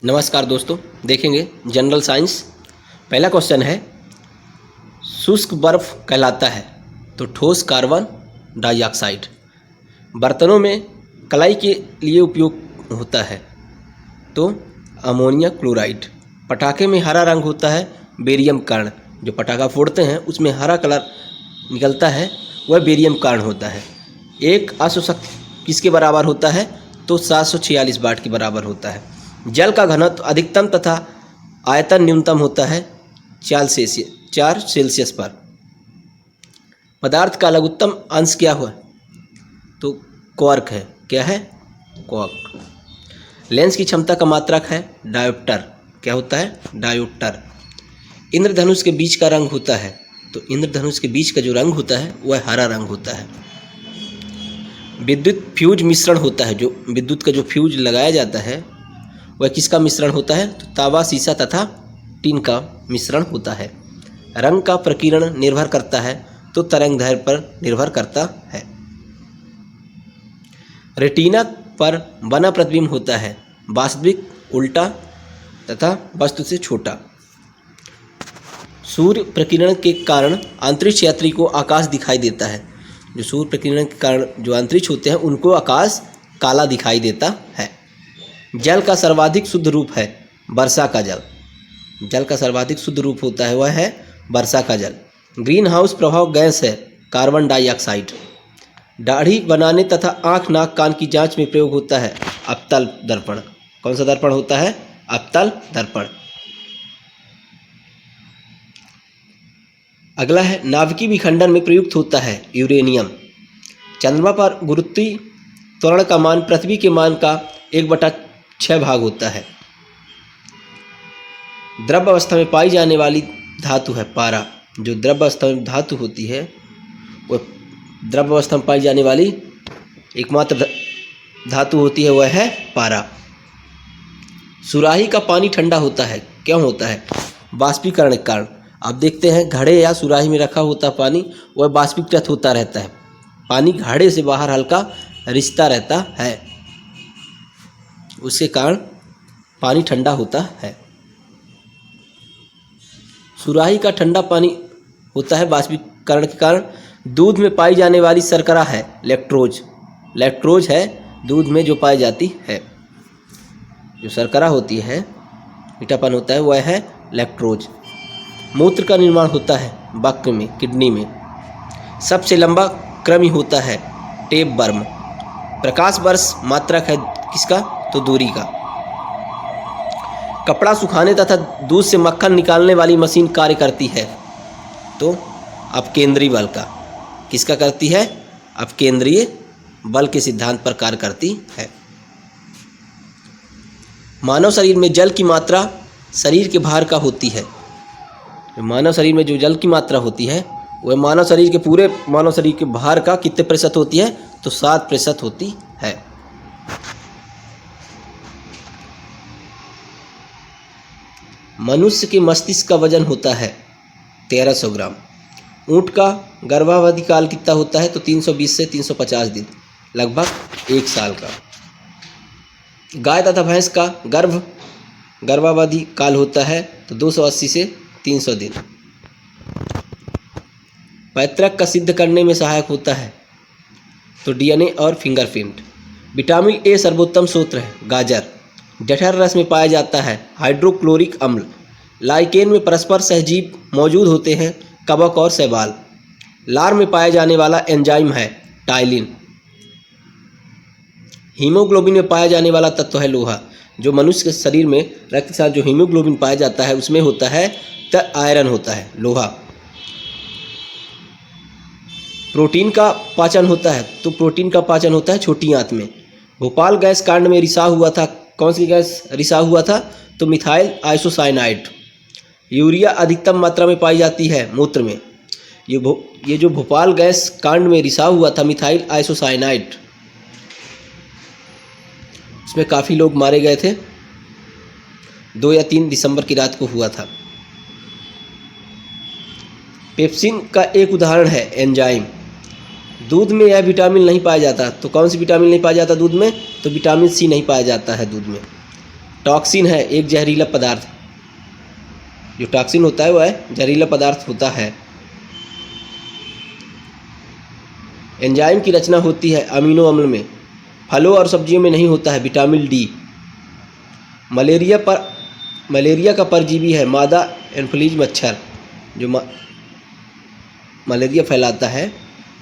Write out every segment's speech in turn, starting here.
नमस्कार दोस्तों, देखेंगे जनरल साइंस। पहला क्वेश्चन है, शुष्क बर्फ कहलाता है तो ठोस कार्बन डाइऑक्साइड। बर्तनों में कलाई के लिए उपयोग होता है तो अमोनिया क्लोराइड। पटाखे में हरा रंग होता है बेरियम कण। जो पटाखा फोड़ते हैं उसमें हरा कलर निकलता है वह बेरियम कण होता है। एक अश्वशक्ति किसके बराबर होता है तो 746 वाट के बराबर होता है। जल का घनत्व अधिकतम तथा आयतन न्यूनतम होता है 4 सेल्सियस पर। पदार्थ का लघुत्तम अंश क्या हुआ तो क्वार्क है। क्या है? क्वार्क। लेंस की क्षमता का मात्रक है डायोप्टर। क्या होता है? डायोप्टर। इंद्रधनुष के बीच का रंग होता है तो इंद्रधनुष के बीच का जो रंग होता है वह हरा रंग होता है। विद्युत फ्यूज मिश्रण होता है। जो विद्युत का जो फ्यूज लगाया जाता है वह किसका मिश्रण होता है तो तांबा, सीसा तथा टीन का मिश्रण होता है। रंग का प्रकीर्ण निर्भर करता है तो तरंगदैर्घ्य पर निर्भर करता है। रेटिना पर बना प्रतिबिंब होता है वास्तविक, उल्टा तथा वस्तु से छोटा। सूर्य प्रकीर्णन के कारण अंतरिक्ष यात्री को आकाश दिखाई देता है। जो सूर्य प्रकीर्णन के कारण जो अंतरिक्ष होते हैं उनको आकाश काला दिखाई देता है। जल का सर्वाधिक शुद्ध रूप है वर्षा का जल। जल का सर्वाधिक शुद्ध रूप होता है वह है वर्षा का जल। ग्रीन हाउस प्रभाव गैस है कार्बन डाइऑक्साइड। दाढ़ी बनाने तथा आँख, नाक, कान की जांच में प्रयोग होता है अवतल दर्पण। कौन सा दर्पण होता है? अवतल दर्पण। अगला है, नाभिकीय विखंडन में प्रयुक्त होता है यूरेनियम। चंद्रमा पर गुरुत्वीय त्वरण का मान पृथ्वी के मान का 1/6 भाग होता है। द्रव अवस्था में पाई जाने वाली धातु है पारा। जो द्रव अवस्था में धातु होती है वह द्रव अवस्था में पाई जाने वाली एकमात्र धातु होती है वह है पारा। सुराही का पानी ठंडा होता है। क्यों होता है? बाष्पीकरण के कारण। आप देखते हैं घड़े या सुराही में रखा होता पानी वह बाष्पीकृत होता रहता है। पानी घड़े से बाहर हल्का रिसता रहता है, उसके कारण पानी ठंडा होता है। सुराही का ठंडा पानी होता है बाष्पीकरण के कारण। दूध में पाई जाने वाली शर्करा है लैक्टोज। लैक्टोज है दूध में जो पाई जाती है। जो शर्करा होती है, मीठापन होता है वह है लैक्टोज। मूत्र का निर्माण होता है वक्र में, किडनी में। सबसे लंबा क्रमी होता है टेप वर्म। प्रकाश वर्ष मात्रक है किसका तो दूरी का। कपड़ा सुखाने तथा दूध से मक्खन निकालने वाली मशीन कार्य करती है तो अपकेंद्रीय बल का। किसका करती है? अपकेंद्रीय बल के सिद्धांत पर कार्य करती है। मानव शरीर में जल की मात्रा शरीर के भार का होती है। मानव शरीर में जो जल की मात्रा होती है वह मानव शरीर के पूरे मानव शरीर के भार का कितने प्रतिशत होती है तो 7% होती है। मनुष्य के मस्तिष्क का वजन होता है 1300 ग्राम। ऊँट का गर्भावधि काल कितना होता है तो 320 से 350 दिन, लगभग 1 साल का। गाय तथा भैंस का गर्भावधि काल होता है तो 280 से 300 दिन। पैतृक का सिद्ध करने में सहायक होता है तो डीएनए और फिंगरप्रिंट। विटामिन ए सर्वोत्तम स्रोत है गाजर। जठर रस में पाया जाता है हाइड्रोक्लोरिक अम्ल। लाइकेन में परस्पर सहजीव मौजूद होते हैं कवक और शैवाल। लार में पाया जाने वाला एंजाइम है टाइलिन। हीमोग्लोबिन में पाया जाने वाला तत्व है लोहा। जो मनुष्य के शरीर में रक्त के साथ जो हीमोग्लोबिन पाया जाता है उसमें होता है आयरन होता है, लोहा। प्रोटीन का पाचन होता है तो प्रोटीन का पाचन होता है छोटी आंत में। भोपाल गैस कांड में रिसाव हुआ था। कौन सी गैस रिसाव हुआ था तो मिथाइल आइसोसाइनाइड। यूरिया अधिकतम मात्रा में पाई जाती है मूत्र में। ये जो भोपाल गैस कांड में रिसाव हुआ था मिथाइल आइसोसाइनाइड, इसमें काफ़ी लोग मारे गए थे। 2 या 3 दिसंबर की रात को हुआ था। पेप्सिन का एक उदाहरण है एंजाइम। दूध में यह विटामिन नहीं पाया जाता तो कौन सी विटामिन नहीं पाया जाता दूध में तो विटामिन सी नहीं पाया जाता है दूध में। टॉक्सिन है एक जहरीला पदार्थ, जो टॉक्सिन होता है वह जहरीला पदार्थ होता है। एंजाइम की रचना होती है अमीनो अम्ल में, फलों और सब्जियों में नहीं होता है विटामिन डी। मलेरिया का परजीवी है मादा एनोफिलीज मच्छर, जो मलेरिया फैलाता है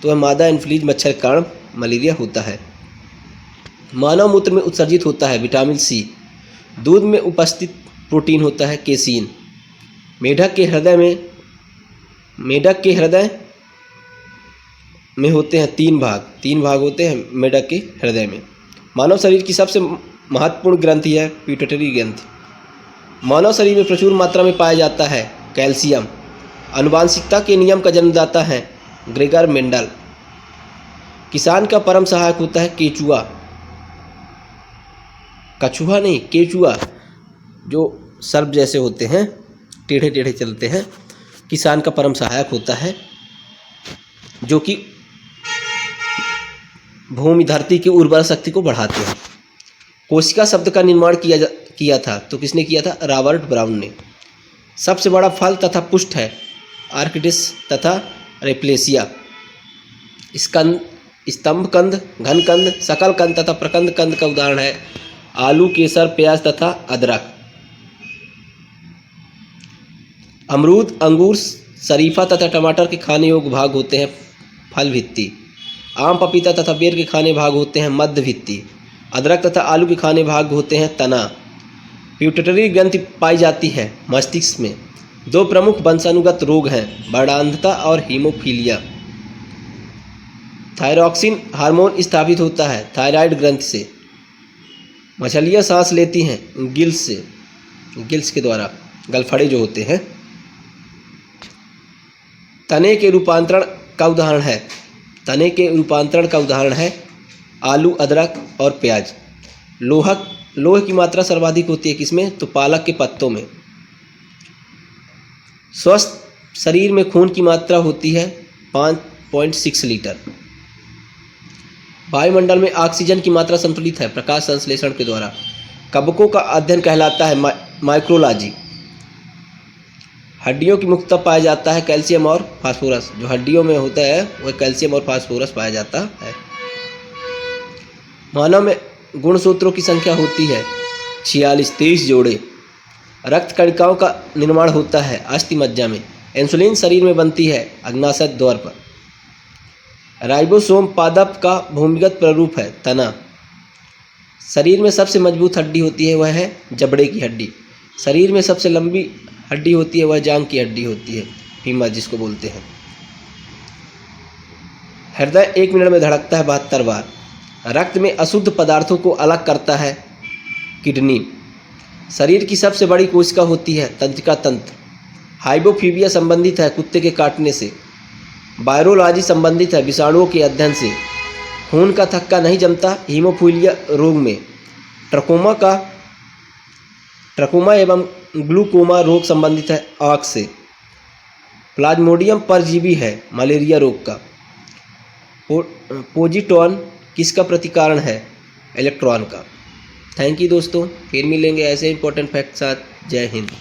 तो वह मादा एनोफिलीज मच्छर के कारण मलेरिया होता है। मानव मूत्र में उत्सर्जित होता है विटामिन सी। दूध में उपस्थित प्रोटीन होता है केसीन। मेढक के हृदय में होते हैं तीन भाग होते हैं मेढक के हृदय में। मानव शरीर की सबसे महत्वपूर्ण ग्रंथि है पिट्यूटरी ग्रंथि। मानव शरीर में प्रचुर मात्रा में पाया जाता है कैल्शियम। आनुवांशिकता के नियम का जन्मदाता है ग्रेगर मेंडल। किसान का परम सहायक होता है केचुआ, कछुआ नहीं केचुआ, जो सर्प जैसे होते हैं, टेढ़े टेढ़े चलते हैं। किसान का परम सहायक होता है, जो कि भूमि धरती की उर्वरा शक्ति को बढ़ाते हैं। कोशिका शब्द का निर्माण किया था तो किसने किया था? रॉबर्ट ब्राउन ने। सबसे बड़ा फल तथा पुष्ट है आर्किडिस तथा रेप्लेसिया। स्तंभ कंद, घन कंद, सकल कंद तथा प्रकंद कंद का उदाहरण है आलू, केसर, प्याज तथा अदरक। अमरूद, अंगूर, शरीफा तथा टमाटर के खाने योग्य भाग होते हैं फल भित्ति। आम, पपीता तथा बेर के खाने भाग होते हैं मध्य भित्ति। अदरक तथा आलू के खाने भाग होते हैं तना। पिट्यूटरी ग्रंथि पाई जाती है मस्तिष्क में। दो प्रमुख वंशानुगत रोग हैं वर्णांधता और हीमोफीलिया। थायरॉक्सिन हार्मोन स्थापित होता है थायराइड ग्रंथि से। मछलियाँ सांस लेती हैं गिल्स के द्वारा, गलफड़े जो होते हैं। तने के रूपांतरण का उदाहरण है आलू, अदरक और प्याज। लोह की मात्रा सर्वाधिक होती है किसमें? तो पालक के पत्तों में। स्वस्थ शरीर में खून की मात्रा होती है 5.6 लीटर। वायुमंडल में ऑक्सीजन की मात्रा संतुलित है प्रकाश संश्लेषण के द्वारा। कवकों का अध्ययन कहलाता है माइक्रोलॉजी। हड्डियों की मुख्यतः पाया जाता है कैल्शियम और फास्फोरस। जो हड्डियों में होता है वह कैल्शियम और फास्फोरस पाया जाता है। मानव में गुणसूत्रों की संख्या होती है 23 जोड़े। रक्त कणिकाओं का निर्माण होता है अस्थि मज्जा में। इंसुलिन शरीर में बनती है अग्नाशय द्वार पर। राइबोसोम पादप का भूमिगत प्रारूप है तना। शरीर में सबसे मजबूत हड्डी होती है वह है जबड़े की हड्डी। शरीर में सबसे लंबी हड्डी होती है वह जांघ की हड्डी होती है, फीमर जिसको बोलते हैं। हृदय 1 मिनट में धड़कता है 72 बार। रक्त में अशुद्ध पदार्थों को अलग करता है किडनी। शरीर की सबसे बड़ी कोशिका होती है तंत्रिका तंत्र। हाइपोफीबिया संबंधित है कुत्ते के काटने से। वायरोलॉजी संबंधित है विषाणुओं के अध्ययन से। खून का थक्का नहीं जमता हीमोफीलिया रोग में। ट्रकोमा एवं ग्लूकोमा रोग संबंधित है आँख से। प्लाज्मोडियम परजीवी है मलेरिया रोग का। पोजिट्रॉन किसका प्रतिकारण है? इलेक्ट्रॉन का। थैंक यू दोस्तों, फिर मिलेंगे ऐसे इंपॉर्टेंट फैक्ट साथ। जय हिंद।